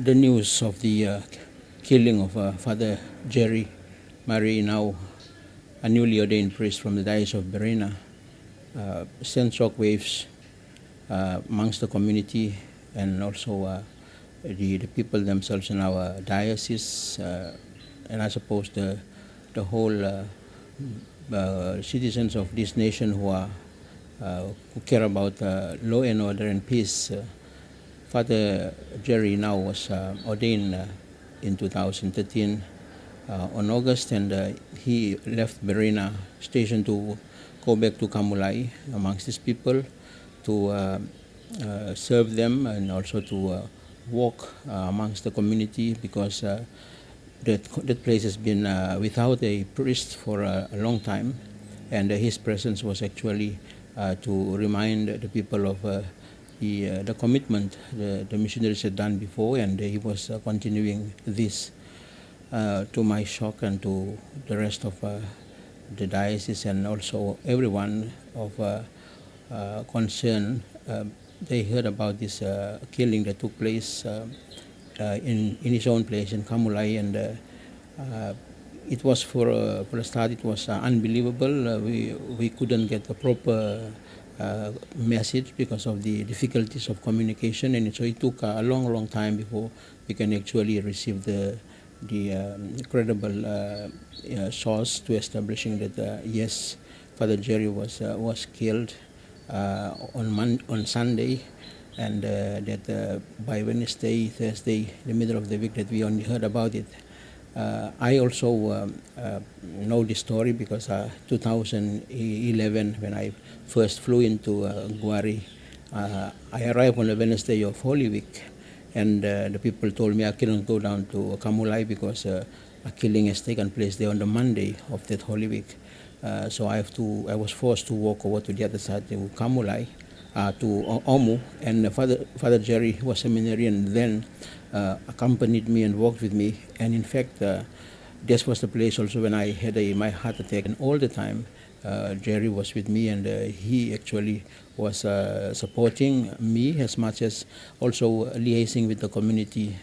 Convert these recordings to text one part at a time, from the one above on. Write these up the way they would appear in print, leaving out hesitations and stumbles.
the news of the killing of Fr Gerry Inao, a newly ordained priest from the Diocese of Berena, sent shockwaves amongst the community and also the people themselves in our diocese, and I suppose the whole citizens of this nation who care about law and order and peace. Fr Gerry Inao was ordained in 2013 on August, and he left Berena station to go back to Kamulai amongst his people to serve them and also to walk amongst the community, because that place has been without a priest for a long time, and his presence was actually to remind the people of the commitment the missionaries had done before, and he was continuing this. To my shock and to the rest of the diocese and also everyone of concern, they heard about this killing that took place in his own place in Kamulai, and it was for a start it was unbelievable. We couldn't get the proper message because of the difficulties of communication, and so it took a long time before we can actually receive the credible source to establishing that yes, Fr Gerry was killed on Sunday, and that by Wednesday, Thursday, the middle of the week, that we only heard about it. I also know the story because 2011, when I first flew into Guari, I arrived on the Wednesday of Holy Week, and the people told me I couldn't go down to Kamulai because a killing has taken place there on the Monday of that Holy Week. So I was forced to walk over to the other side to Kamulai, to Omu, and Fr Gerry was seminarian then, accompanied me and walked with me, and in fact this was the place also when I had my heart attack, and all the time Gerry was with me, and he actually was supporting me as much as also liaising with the community,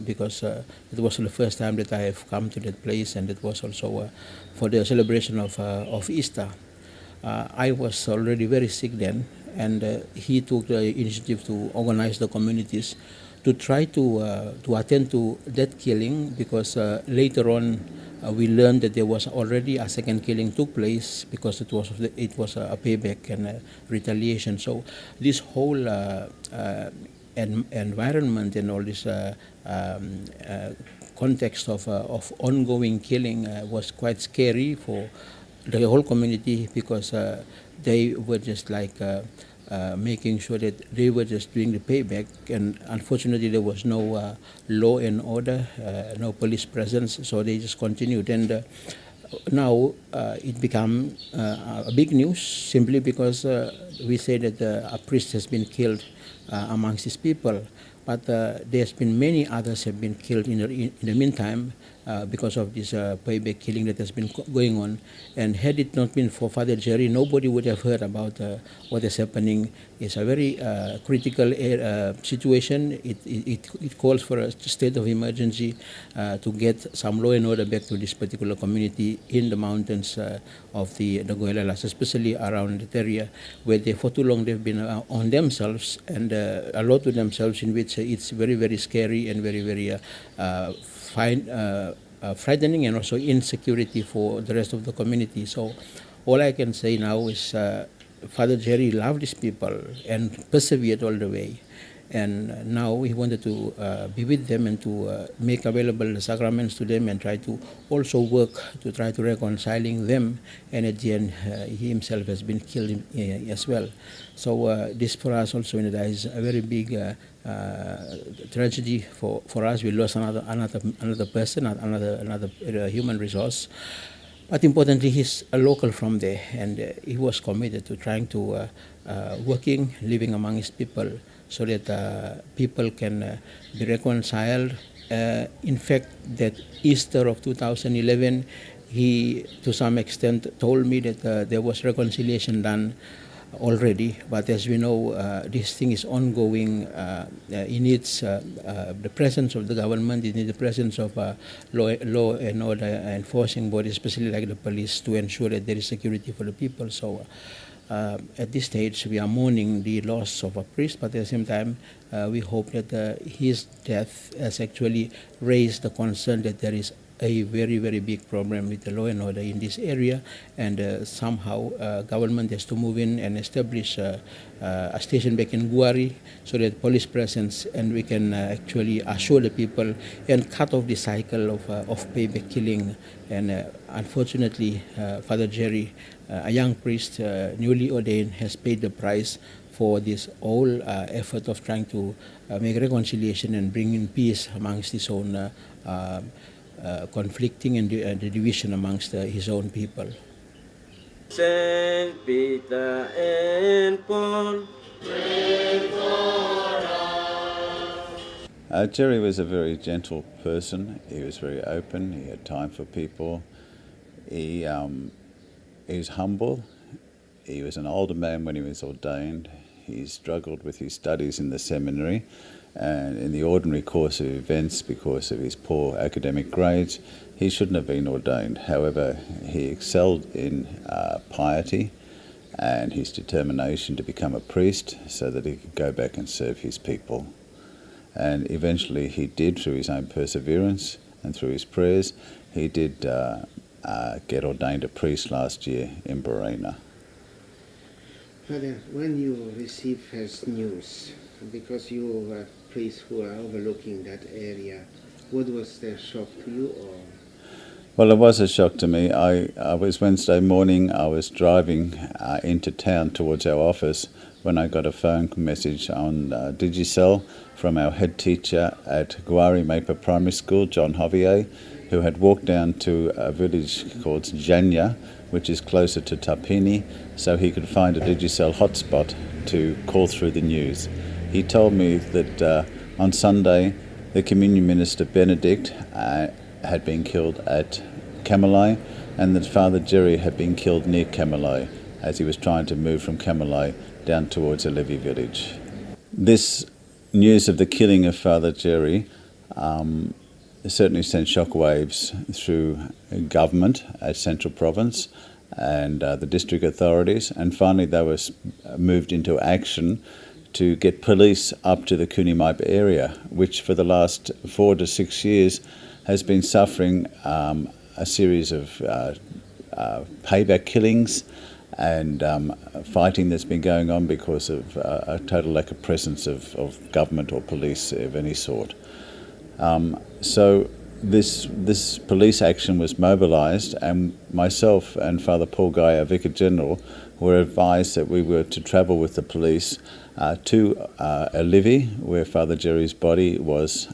because it was the first time that I have come to that place, and it was also for the celebration of Easter. I was already very sick then, and he took the initiative to organize the communities to try to attend to that killing, because later on we learned that there was already a second killing took place, because it was a payback and a retaliation. So this whole environment and all this context of ongoing killing was quite scary for the whole community, because they were just like making sure that they were just doing the payback, and unfortunately there was no law and order, no police presence, so they just continued. And now it became a big news simply because we say that a priest has been killed amongst his people, but there's been many others have been killed in the meantime because of this payback killing that has been going on. And had it not been for Fr Gerry, nobody would have heard about what is happening. It's a very critical situation. It calls for a state of emergency to get some law and order back to this particular community in the mountains of the Goilala, especially around that area where for too long they've been on themselves, and a lot to themselves, in which it's very scary and very frightening, and also insecurity for the rest of the community. So all I can say now is Fr Gerry loved his people and persevered all the way, and now he wanted to be with them and to make available the sacraments to them, and try to also work to try to reconciling them, and at the end he himself has been killed as well. So this for us also is a very big tragedy for us. We lost another person, another human resource. But importantly, he's a local from there, and he was committed to trying to working, living among his people, so that people can be reconciled. In fact, that Easter of 2011, he to some extent told me that there was reconciliation done already, but as we know, this thing is ongoing. It needs the presence of the government, it needs the presence of law and order enforcing bodies, especially like the police, to ensure that there is security for the people. So at this stage, we are mourning the loss of a priest, but at the same time, we hope that his death has actually raised the concern that there is a very, very big problem with the law and order in this area, and somehow government has to move in and establish a station back in Guari so that police presence, and we can actually assure the people and cut off the cycle of payback killing. And unfortunately, Father Gerry, a young priest, newly ordained, has paid the price for this whole effort of trying to make reconciliation and bring in peace amongst his own conflicting and the division amongst his own people. Saint Peter and Paul. Gerry was a very gentle person. He was very open. He had time for people. He was humble. He was an older man when he was ordained. He struggled with his studies in the seminary and in the ordinary course of events because of his poor academic grades. He shouldn't have been ordained. However, he excelled in piety and his determination to become a priest so that he could go back and serve his people. And eventually he did, through his own perseverance and through his prayers. He did get ordained a priest last year in Barina. Father, when you receive his news, because you were priests who are overlooking that area, what was the shock to you? Or? Well, it was a shock to me. I was Wednesday morning, I was driving into town towards our office when I got a phone message on Digicel from our head teacher at Guari Mapa Primary School, John Hovier, who had walked down to a village called Janya, which is closer to Tapini, so he could find a Digicel hotspot to call through the news. He told me that on Sunday, the Communion Minister Benedict had been killed at Kamalai, and that Father Gerry had been killed near Kamalai as he was trying to move from Kamalai down towards a Levi village. This news of the killing of Father Gerry certainly sent shockwaves through government at Central Province and the district authorities, and finally they were moved into action to get police up to the Kunimaipa area, which for the last 4 to 6 years has been suffering a series of payback killings and fighting that's been going on because of a total lack of presence of government or police of any sort. So this police action was mobilised, and myself and Father Paul Guy, our Vicar General, were advised that we were to travel with the police to Levi, where Father Gerry's body was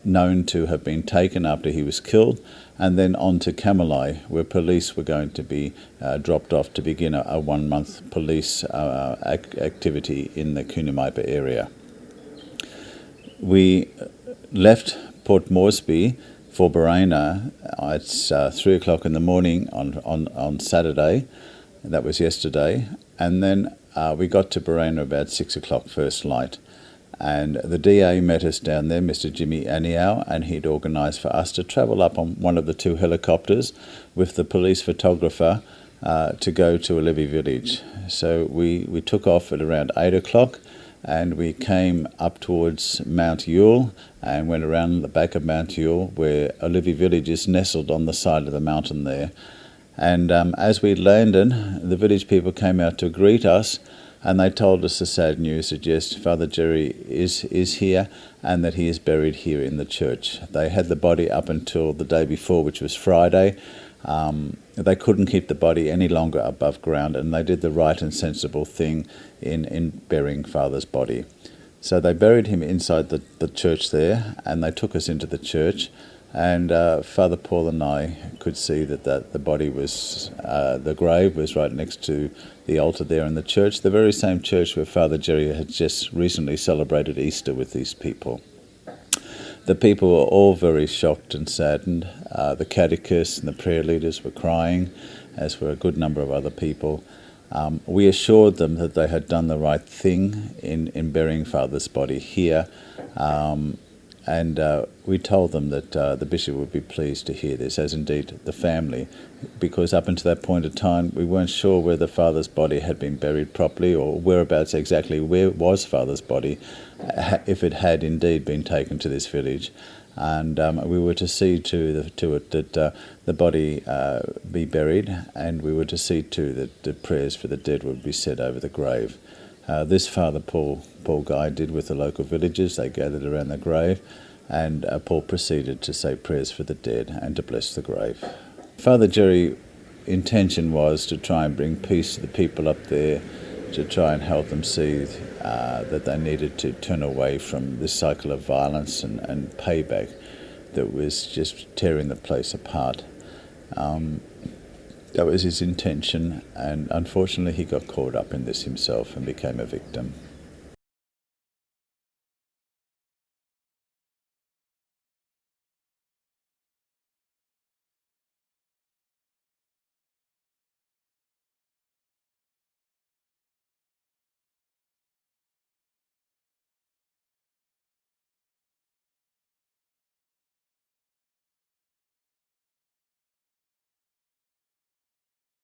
known to have been taken after he was killed, and then on to Kamalai, where police were going to be dropped off to begin a 1-month police activity in the Kunimaipa area. We left Port Moresby for Barina at 3 o'clock in the morning on Saturday. That was yesterday. And then we got to Barina about 6 o'clock first light. And the DA met us down there, Mr. Gerry Inao, and he'd organised for us to travel up on one of the 2 helicopters with the police photographer to go to a Levi village. So we took off at around 8 o'clock, and we came up towards Mount Yule and went around the back of Mount Yule, where a Levi village is nestled on the side of the mountain there. And as we landed, the village people came out to greet us, and they told us the sad news that yes, Father Gerry is here and that he is buried here in the church. They had the body up until the day before, which was Friday. They couldn't keep the body any longer above ground, and they did the right and sensible thing in burying Father's body. So they buried him inside the church there, and they took us into the church, and Father Paul and I could see that the body was, the grave was right next to the altar there in the church, the very same church where Father Gerry had just recently celebrated Easter with these people. The people were all very shocked and saddened. The catechists and the prayer leaders were crying, as were a good number of other people. We assured them that they had done the right thing in burying Father's body here, and we told them that the bishop would be pleased to hear this, as indeed the family, because up until that point of time we weren't sure whether Father's body had been buried properly or whereabouts exactly where was Father's body, if it had indeed been taken to this village. And we were to see to it that the body be buried, and we were to see to that the prayers for the dead would be said over the grave. This Father Paul Guy did with the local villagers. They gathered around the grave, and Paul proceeded to say prayers for the dead and to bless the grave. Father Gerry's intention was to try and bring peace to the people up there, to try and help them see that they needed to turn away from this cycle of violence and payback that was just tearing the place apart. That was his intention, and unfortunately he got caught up in this himself and became a victim.